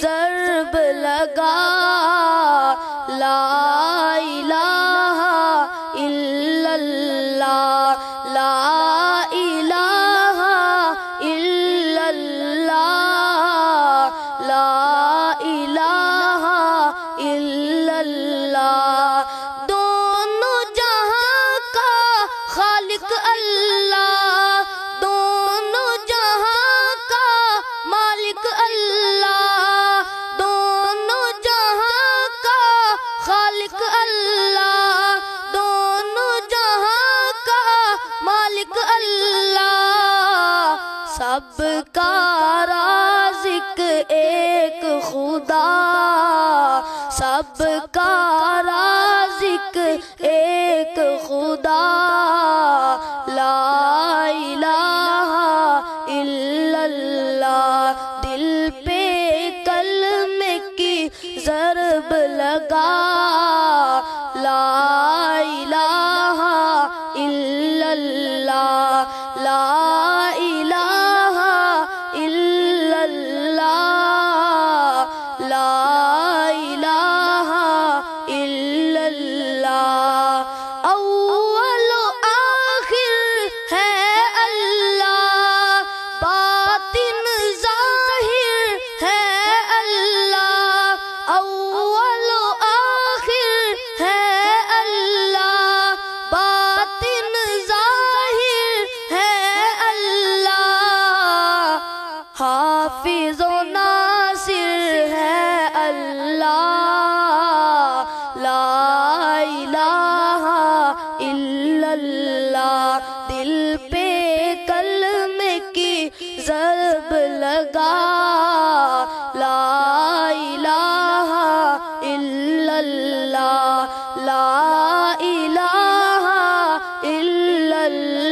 ضرب لگا، لا الہ الا اللہ، لا الہ الا اللہ، لا الہ الا اللہ۔ دونوں جہاں کا خالق اللہ، دونوں جہاں کا مالک اللہ، دونوں جہاں کا خالق اللہ، دونوں جہاں کا مالک اللہ۔ سب کا رازق ایک خدا، سب کا رازق ایک خدا، لا الہ الا اللہ۔ دل پہ کلمے کی ضرب لگا، لا الہ الا اللہ، لا الہ الا اللہ، لا الہ الا اللہ۔ اول و آخر ہے اللہ، باطن ظاہر ہے اللہ، اول و آخر ہے اللہ، باطن ظاہر ہے اللہ، حافظ و ناصر ہے اللہ، لا الہ الا اللہ۔ دل پہ کلمے کی ضرب لگا، لا الہ الا اللہ، لا الہ الا اللہ۔